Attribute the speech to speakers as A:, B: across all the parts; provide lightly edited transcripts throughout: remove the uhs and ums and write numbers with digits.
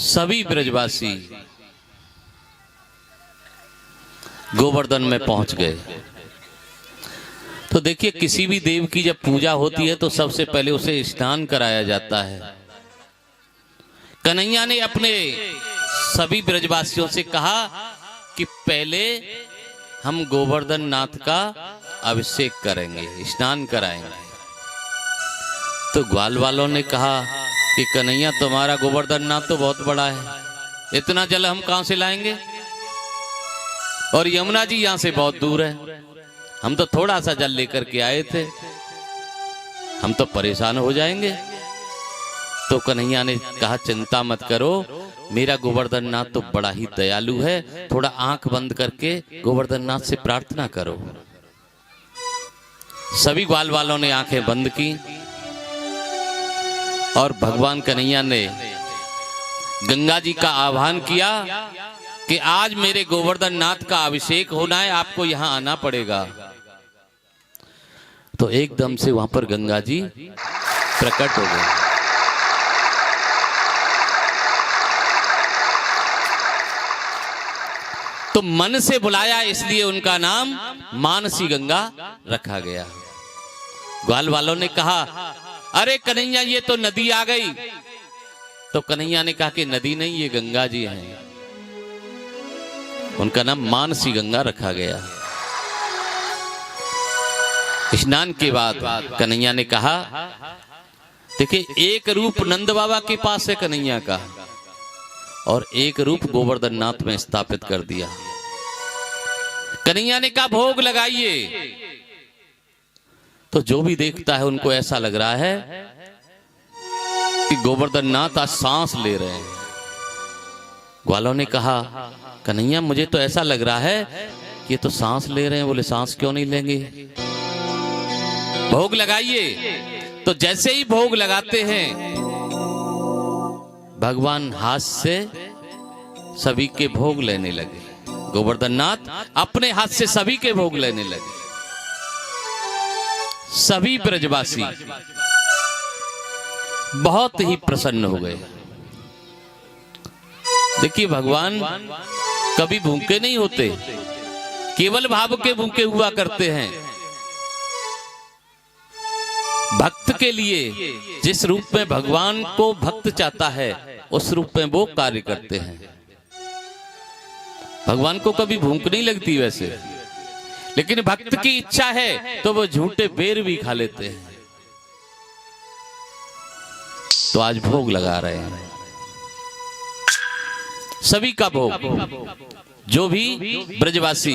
A: सभी ब्रजवासी गोवर्धन में पहुंच गए। तो देखिए, किसी भी देव की जब पूजा होती है तो सबसे पहले उसे स्नान कराया जाता है। कन्हैया ने अपने सभी ब्रजवासियों से कहा कि पहले हम गोवर्धन नाथ का अभिषेक करेंगे, स्नान कराएंगे। तो ग्वाल वालों ने कहा कि कन्हैया, तुम्हारा गोवर्धन नाथ तो बहुत बड़ा है, इतना जल हम कहां से लाएंगे, और यमुना जी यहां से बहुत दूर है, हम तो थोड़ा सा जल लेकर के आए थे, हम तो परेशान हो जाएंगे। तो कन्हैया ने कहा, चिंता मत करो, मेरा गोवर्धन नाथ तो बड़ा ही दयालु है, थोड़ा आंख बंद करके गोवर्धन नाथ से प्रार्थना करो। सभी ग्वाल वालों ने आंखें बंद की और भगवान कन्हैया ने गंगा जी का आह्वान किया कि आज मेरे गोवर्धन नाथ का अभिषेक होना है, आपको यहां आना पड़ेगा। तो एकदम से वहां पर गंगा जी प्रकट हो गए। तो मन से बुलाया, इसलिए उनका नाम मानसी गंगा रखा गया। ग्वाल वालों ने कहा, अरे कन्हैया, ये तो नदी आ गई। तो कन्हैया ने कहा कि नदी नहीं, ये गंगा जी हैं। उनका नाम मानसी गंगा रखा गया। स्नान के बाद कन्हैया ने कहा, देखिए, एक रूप नंद बाबा के पास है कन्हैया का, और एक रूप गोवर्धन नाथ में स्थापित कर दिया। कन्हैया ने कहा, भोग लगाइए। तो जो भी देखता है उनको ऐसा लग रहा है कि गोवर्धन नाथ आज सांस ले रहे हैं। ग्वालों ने कहा, कन्हैया, मुझे तो ऐसा लग रहा है कि ये तो सांस ले रहे हैं। बोले, सांस क्यों नहीं लेंगे, भोग लगाइए। तो जैसे ही भोग लगाते हैं, भगवान हाथ से सभी के भोग लेने लगे। गोवर्धन नाथ अपने हाथ से सभी के भोग लेने लगे। सभी ब्रजवासी बहुत ही प्रसन्न हो गए। देखिए, भगवान कभी भूखे नहीं होते, केवल भाव के भूखे हुआ करते हैं। भक्त के लिए जिस रूप में भगवान को भक्त चाहता है, उस रूप में वो कार्य करते हैं। भगवान को कभी भूख नहीं लगती वैसे, लेकिन भक्त की इच्छा है तो वो झूठे बेर भी खा लेते हैं। तो आज भोग लगा रहे हैं, सभी का भोग, जो भी ब्रजवासी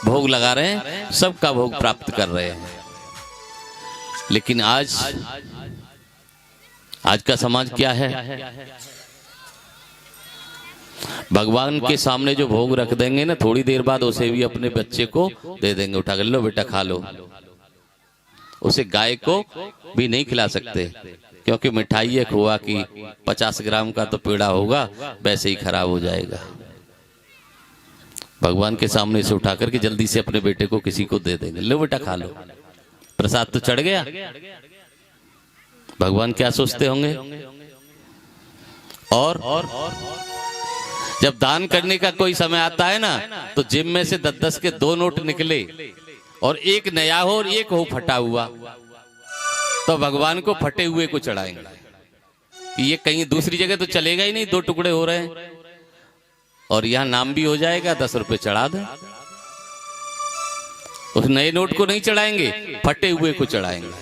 A: भोग लगा रहे हैं, सबका भोग प्राप्त कर रहे हैं। लेकिन आज का समाज क्या है, भगवान के सामने जो भोग रख देंगे ना, थोड़ी देर बाद उसे भी अपने बच्चे को दे देंगे, उठा कर लो बेटा खा लो। उसे गाय को भी नहीं खिला सकते, क्योंकि मिठाई है खोआ की, 50 ग्राम का तो पेड़ा होगा, वैसे ही खराब हो जाएगा। भगवान के सामने इसे उठा करके जल्दी से अपने बेटे को किसी को दे देंगे, लो बेटा खा लो, प्रसाद तो चढ़ गया। भगवान क्या सोचते होंगे। और जब दान करने का कोई समय आता है ना, तो जेब में से 10-10 के 2 नोट निकले और एक नया हो और एक हो फटा हुआ, तो भगवान को फटे हुए को चढ़ाएंगे कि ये कहीं दूसरी जगह तो चलेगा ही नहीं, 2 टुकड़े हो रहे हैं, और यहां नाम भी हो जाएगा, 10 रुपए चढ़ा दे। उस नए नोट को नहीं चढ़ाएंगे, फटे हुए को चढ़ाएंगे।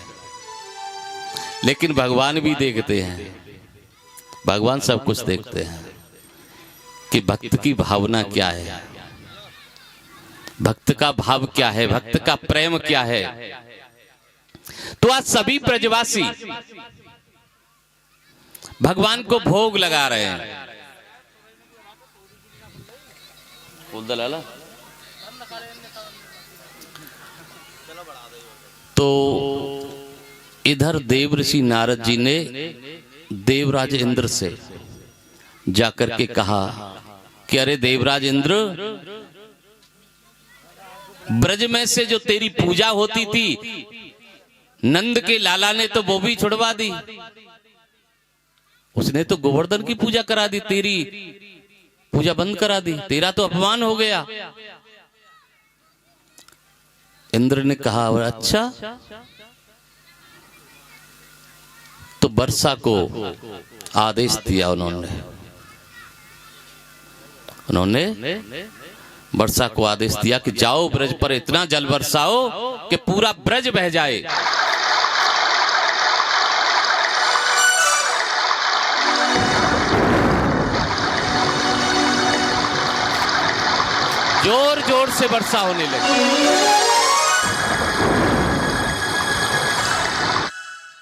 A: लेकिन भगवान भी देखते हैं, भगवान सब कुछ देखते हैं कि भक्त की भावना क्या है, भक्त का भाव क्या है, भक्त का प्रेम क्या है। तो आज सभी ब्रजवासी भगवान को भोग लगा रहे हैं। तो इधर देवर्षि नारद जी ने देवराज इंद्र से जाकर के कहा कि अरे देवराज इंद्र, ब्रज में से जो तेरी पूजा होती थी, नंद के लाला ने तो वो भी छुड़वा दी, उसने तो गोवर्धन की पूजा करा दी, तेरी पूजा बंद करा दी, तेरा तो अपमान हो गया। इंद्र ने कहा अच्छा, तो वर्षा को आदेश दिया उन्होंने वर्षा को आदेश दिया कि जाओ ब्रज पर इतना जल बरसाओ कि पूरा ब्रज बह जाए। जोर जोर से वर्षा होने लगी।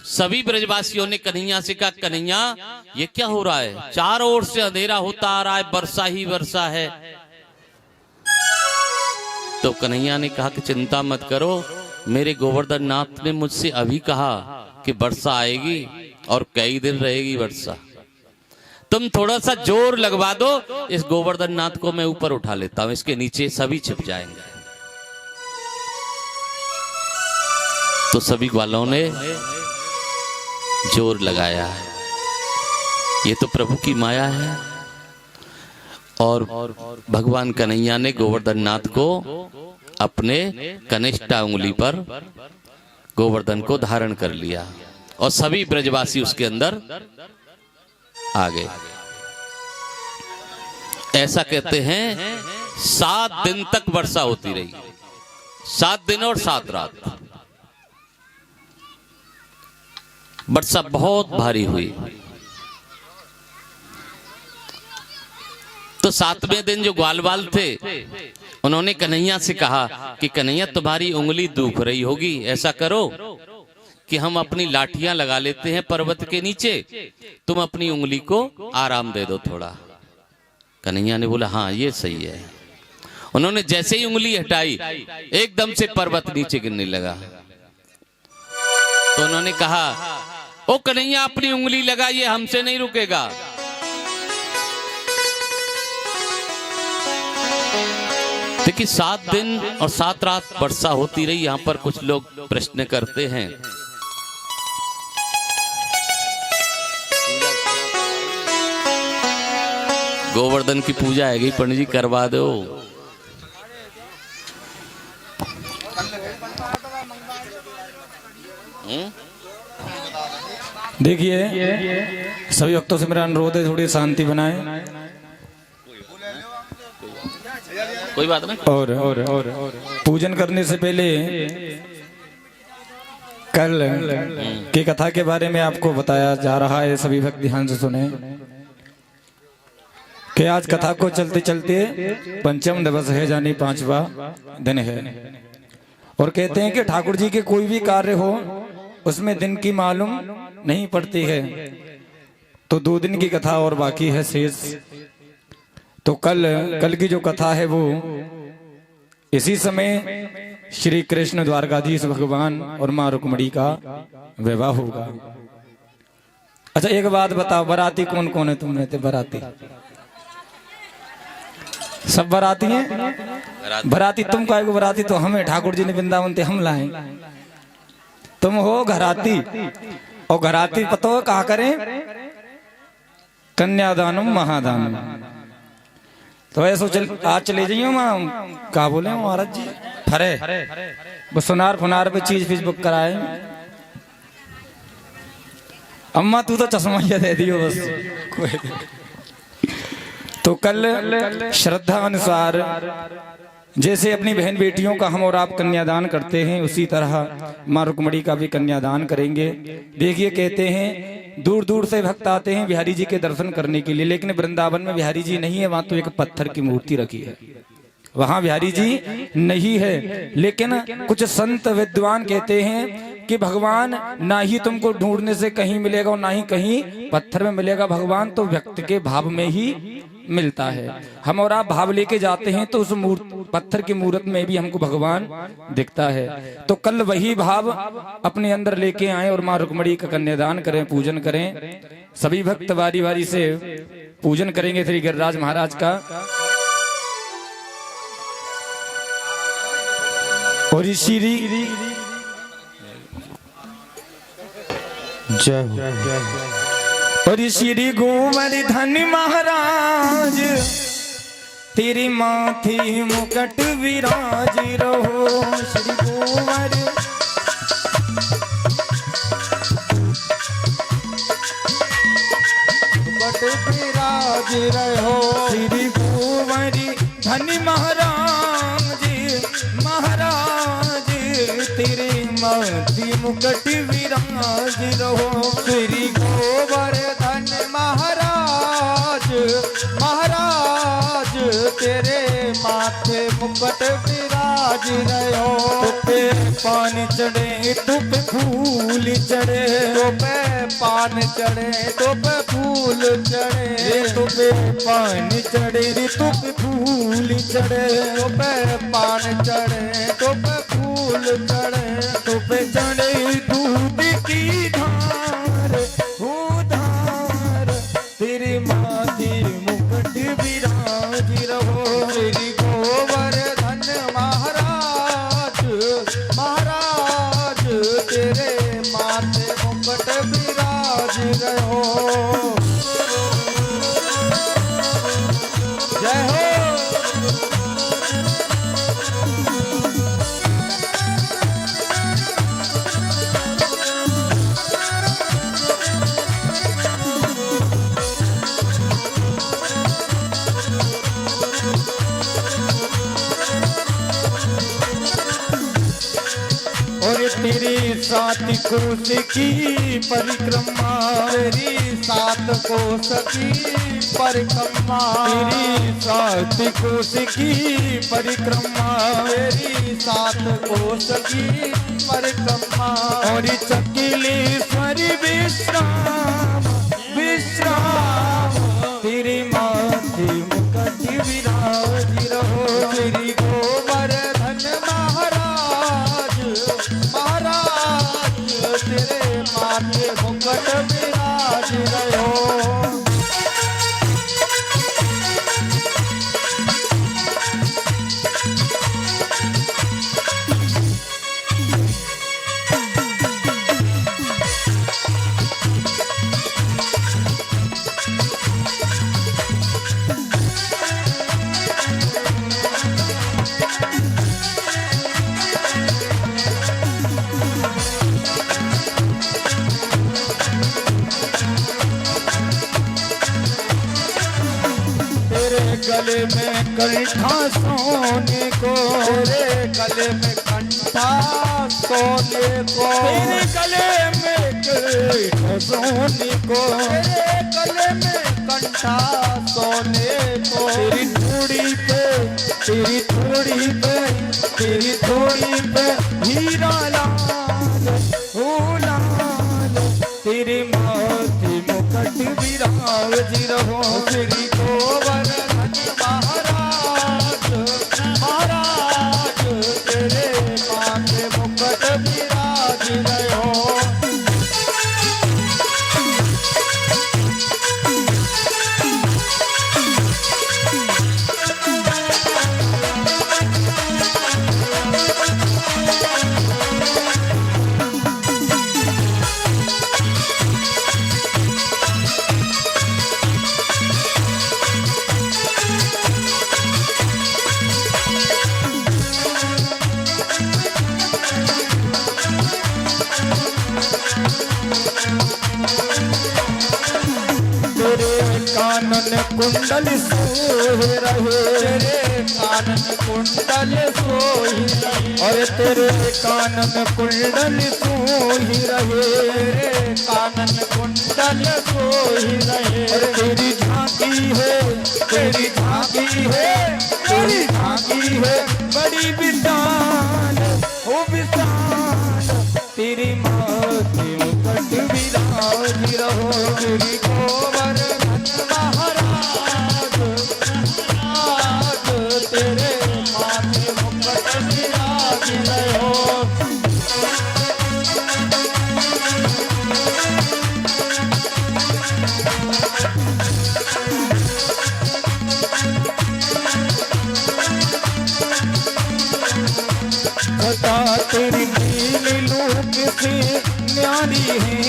A: सभी ब्रजवासियों ने कन्हैया से कहा, कन्हैया ये क्या हो रहा है, चारों ओर से अंधेरा होता आ रहा है, वर्षा ही वर्षा है। तो कन्हैया ने कहा कि चिंता मत करो, मेरे गोवर्धन नाथ ने मुझसे अभी कहा कि वर्षा आएगी और कई दिन रहेगी वर्षा। तुम थोड़ा सा जोर लगवा दो, इस गोवर्धन नाथ को मैं ऊपर उठा लेता हूं, इसके नीचे सभी छिप जाएंगे। तो सभी ग्वालों ने जोर लगाया। ये तो प्रभु की माया है। और भगवान कन्हैया ने गोवर्धन नाथ को अपने कनिष्ठा उंगली पर गोवर्धन को धारण कर लिया और सभी ब्रजवासी उसके अंदर आ गए। ऐसा कहते हैं 7 दिन तक वर्षा होती रही, 7 दिन और 7 रात वर्षा बहुत भारी हुई। तो 7वें दिन जो ग्वालवाल थे उन्होंने कन्हैया से कहा कि कन्हैया तुम्हारी उंगली दुख रही होगी, ऐसा करो कि हम अपनी लाठियां लगा लेते हैं पर्वत के नीचे, तुम अपनी उंगली को आराम दे दो थोड़ा। कन्हैया ने बोला हाँ ये सही है। उन्होंने जैसे ही उंगली हटाई एकदम से पर्वत नीचे गिरने लगा। तो उन्होंने कहा ओ कन्हैया अपनी उंगली लगाइए, हमसे नहीं रुकेगा। देखिए 7 दिन और 7 रात वर्षा होती रही। यहां पर कुछ लोग प्रश्न करते हैं, गोवर्धन की पूजा है, पंडित जी करवा दो।
B: देखिए सभी भक्तों से मेरा अनुरोध है थोड़ी शांति बनाए।
A: कोई बात नहीं।
B: और पूजन करने से पहले कल की कथा के बारे में आपको बताया जा रहा है, सभी भक्त ध्यान से सुने कि आज कथा को चलते चलते पंचम दिवस है, यानी 5वां दिन है। और कहते हैं कि ठाकुर जी के कोई भी कार्य हो उसमें दिन की मालूम नहीं पड़ती है। तो 2 दिन की कथा और बाकी है शेष। तो कल की जो कथा है वो इसी समय श्री कृष्ण द्वारकाधीश भगवान और मां रुक्मणी का विवाह होगा। अच्छा एक बात बताओ, बराती कौन कौन है? तुमने थे बराती? सब बराती हैं। बराती तुम कहोगे बराती तो हमें ठाकुर जी ने वृंदावन थे हम लाए। तुम हो घराती। और घराती पता हो कहा करें? कन्यादानम महादानम। तो ऐसा आज चले जाइए वहां, कहा बोले महाराज जी फरे वो सुनार फुनार पे चीज फीस बुक कराए। अम्मा तू तो चश्मा ही दे दियो बस। तो कल श्रद्धा अनुसार जैसे अपनी बहन बेटियों का हम और आप कन्यादान करते हैं, उसी तरह मां रुक्मणी का भी कन्यादान करेंगे। देखिए कहते हैं दूर दूर से भक्त आते हैं बिहारी जी के दर्शन करने के लिए, लेकिन वृंदावन में बिहारी जी नहीं है, वहां तो एक पत्थर की मूर्ति रखी है, वहां बिहारी जी नहीं है। लेकिन कुछ संत विद्वान कहते हैं कि भगवान ना ही तुमको ढूंढने से कहीं मिलेगा और ना ही कहीं पत्थर में मिलेगा, भगवान तो व्यक्ति के भाव में ही मिलता है। हम और आप भाव लेके जाते हैं तो उस पत्थर की मूर्त में भी हमको भगवान दिखता है। तो कल वही भाव अपने अंदर लेके आए और मां रुक्मणी का कन्यादान करें, पूजन करें। सभी भक्त बारी बारी से पूजन करेंगे श्री गिरिराज महाराज का। और श्री जय और श्री गोवर्धन महाराज तेरी माथे मुकुट विराज रहो। श्री गोवर्धन
C: मुकुट विराज रहो।
B: श्री गोवर्धन महाराज महाराज तेरे माथे मुकुट विराज रहो।
C: श्री गोवर्धन महाराज महाराज तेरे माथे मुकुट विराज रहो।
B: तुपे पान चढ़े तुप फूल चढ़े,
C: तुपे पान चढ़े तुप फूल चढ़े।
B: तुपे पान चढ़े तुप फूल चढ़े,
C: तुपे पान चढ़े तुप फूल चढ़े।
B: तुपे चढ़े दूध की धार हो धार तेरे माथे मुकुट विराज रहो।
C: श्री गोवर्धन महाराज महाराज तेरे माथे मुकुट विराज रहो। जय हो।
B: और तेरी सात कोस की परिक्रमा,
C: तेरी सात कोस की परिक्रमा।
B: तेरी सात कोस की परिक्रमा,
C: तेरी सात कोस की परिक्रमा।
B: और चकिलेश्वर विश्राम विश्राम तेरे माथे मुकुट विराज रहो।
C: श्री गोवर्धन महाराज महाराज तेरे माथे मुकुट विराज रहो।
B: गले में कंठा सोने को,
C: तेरे गले में कंठा सोने को।
B: तेरे गले में कंठा सोने को,
C: तेरे गले में कंठा सोने को।
B: तेरी थोड़ी पे तेरी थोड़ी पे तेरी थोड़ी पे हीरा लाल हो लाल तेरे माथे मुकुट विराज रहो।
C: श्री गोवर्धन महाराज महाराज तेरे माथे मुकुट विराज रहो।
B: कानन कुंडल सोहे रहे,
C: तेरे कानन कुंडल सोही रहे।
B: और तेरे कानन कुंडल सोही रहे,
C: तेरे कानन कुंडल सोही रहे।
B: और तेरी झांकी है तेरी झांकी है तेरी झांकी है बड़ी विशाल ओ विशाल तेरी माथे मुकुट विराज रहो।
C: श्री गोवर्धन महाराज महाराज तेरे माथे मुकुट विराज रहो।
B: बता तेरी नील लोक से न्यारी है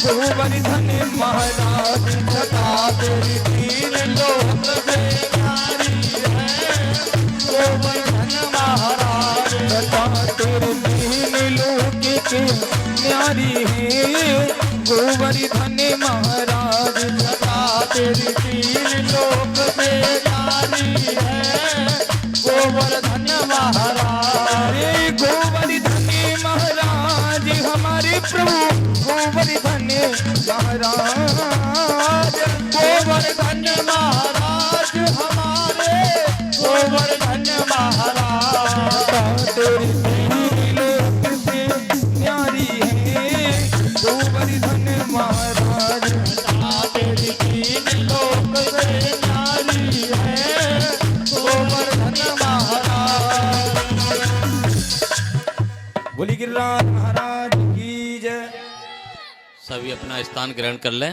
B: गोवर्धन महाराज
C: सदा तेरी तीन लोक में न्यारी है गोवर्धन महाराज
B: सदा तेरे दीन लोक के न्यारी है गोवर्धन महाराज
C: सदा तेरी तीन लोक में न्यारी है गोवर्धन महाराज
B: हे गोवर्धन महाराज हमारे प्रभु गोवर्धन महाराज
C: गोवर्धन महाराज हमारे गोवर्धन महाराज
B: तेरी तीन लोक से न्यारी है गोवर्धन महाराज
C: तेरी तीन लोक से न्यारी है गोवर्धन महाराज।
B: बोली गिरिराज महाराज की जय।
A: सभी अपना स्थान ग्रहण कर लें।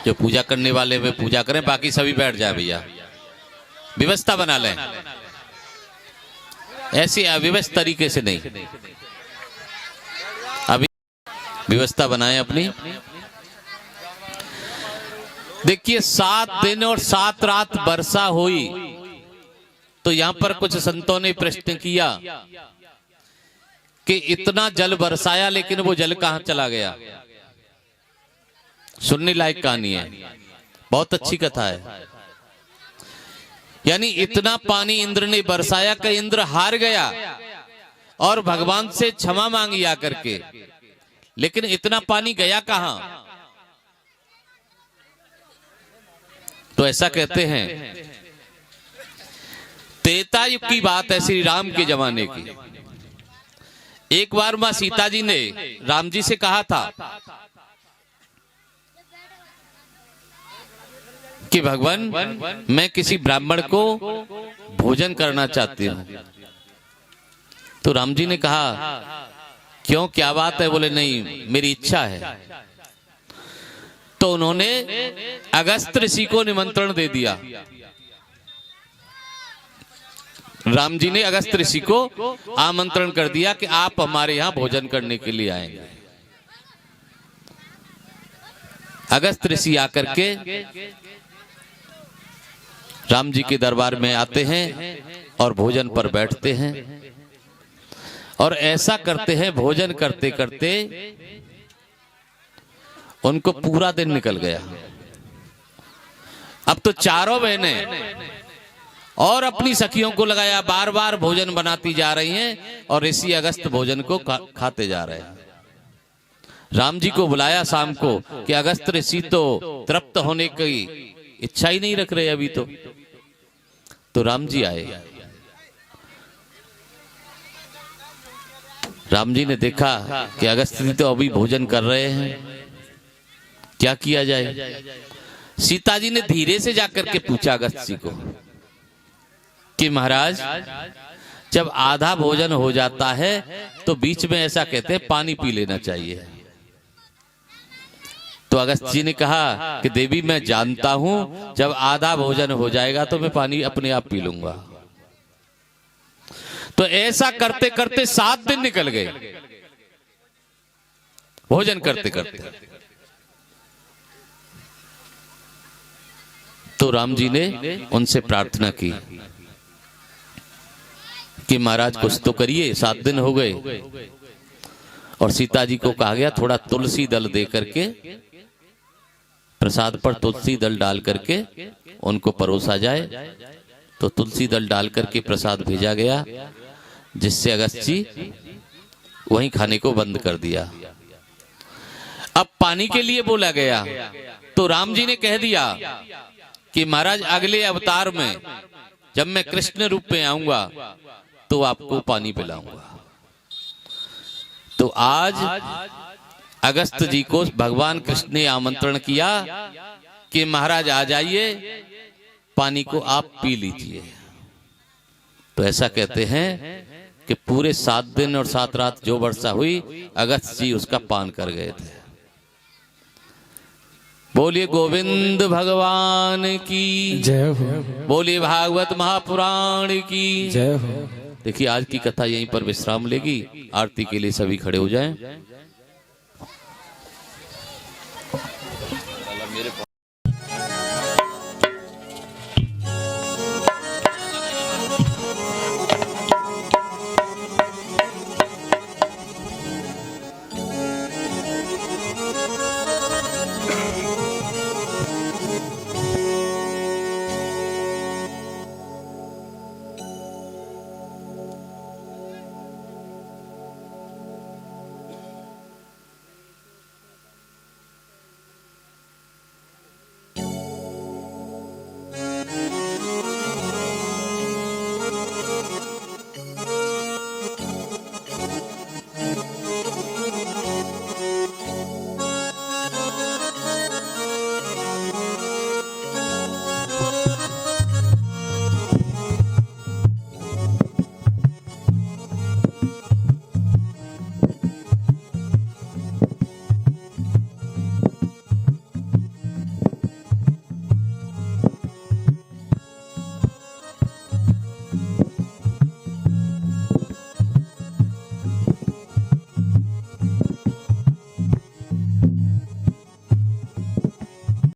A: जो पूजा करने वाले वे पूजा करें, बाकी सभी बैठ जाए भैया। व्यवस्था बना लें, ऐसी अव्यवस्थित तरीके से नहीं। अभी व्यवस्था बनाएं अपनी। देखिए 7 दिन और 7 रात वर्षा हुई, तो यहां पर कुछ संतों ने प्रश्न किया कि इतना जल बरसाया लेकिन वो जल कहां चला गया। सुनने लायक कहानी है, बहुत अच्छी कथा है। यानी इतना पानी इंद्र ने बरसाया कि इंद्र हार गया और भगवान से क्षमा मांगी आकर के, लेकिन इतना पानी गया कहां। तो ऐसा कहते हैं, त्रेता युग की बात है, श्री राम के जमाने की। एक बार मां सीता जी ने राम जी से कहा था कि भगवान मैं किसी ब्राह्मण को भोजन करना चाहती हूं। तो राम जी ने कहा क्यों, क्या बात है। बोले नहीं, मेरी इच्छा है। तो उन्होंने अगस्त ऋषि को निमंत्रण दे दिया। राम जी ने अगस्त ऋषि को आमंत्रण कर दिया कि आप हमारे यहां भोजन करने के लिए आएंगे। अगस्त ऋषि आकर के राम जी के दरबार में आते हैं और भोजन पर बैठते हैं। और ऐसा करते हैं, भोजन करते करते उनको पूरा दिन निकल गया। अब तो चारों बहनें और अपनी सखियों को लगाया, बार बार भोजन बनाती जा रही हैं और ऋषि अगस्त भोजन को खाते जा रहे हैं। राम जी को बुलाया शाम को कि अगस्त ऋषि तो तृप्त होने की इच्छा ही नहीं रख रहे अभी तो राम जी आए। राम जी ने देखा कि अगस्त जी तो अभी भोजन कर रहे हैं, क्या किया जाए। सीता जी ने धीरे से जाकर के पूछा अगस्त जी को कि महाराज जब आधा भोजन हो जाता है तो बीच में ऐसा कहते हैं पानी पी लेना चाहिए। तो अगस्त जी ने कहा कि देवी मैं जानता हूं जब आधा भोजन हो जाएगा तो मैं पानी अपने आप पी लूंगा। तो ऐसा करते करते 7 दिन निकल गए भोजन करते करते। तो राम जी ने उनसे प्रार्थना की कि महाराज कुछ तो करिए, 7 दिन हो गए। और सीता जी को कहा गया थोड़ा तुलसी दल दे करके, प्रसाद पर तुलसी दल डाल करके उनको परोसा जाए। तो तुलसी दल डाल करके प्रसाद भेजा गया, जिससे अगस्त जी वहीं खाने को बंद कर दिया। अब पानी के लिए बोला गया तो राम जी ने कह दिया कि महाराज अगले अवतार में जब मैं कृष्ण रूप में आऊंगा तो आपको पानी पिलाऊंगा। तो आज अगस्त जी को भगवान कृष्ण ने आमंत्रण किया कि महाराज आ जाइए, पानी को आप पी लीजिए। तो ऐसा कहते हैं कि पूरे 7 दिन और 7 रात जो वर्षा हुई अगस्त जी उसका पान कर गए थे। बोलिए गोविंद भगवान की
B: जय हो,
A: बोलिए भागवत महापुराण की
B: जय हो।
A: देखिए आज की कथा यहीं पर विश्राम लेगी। आरती के लिए सभी खड़े हो जाएं। मेरे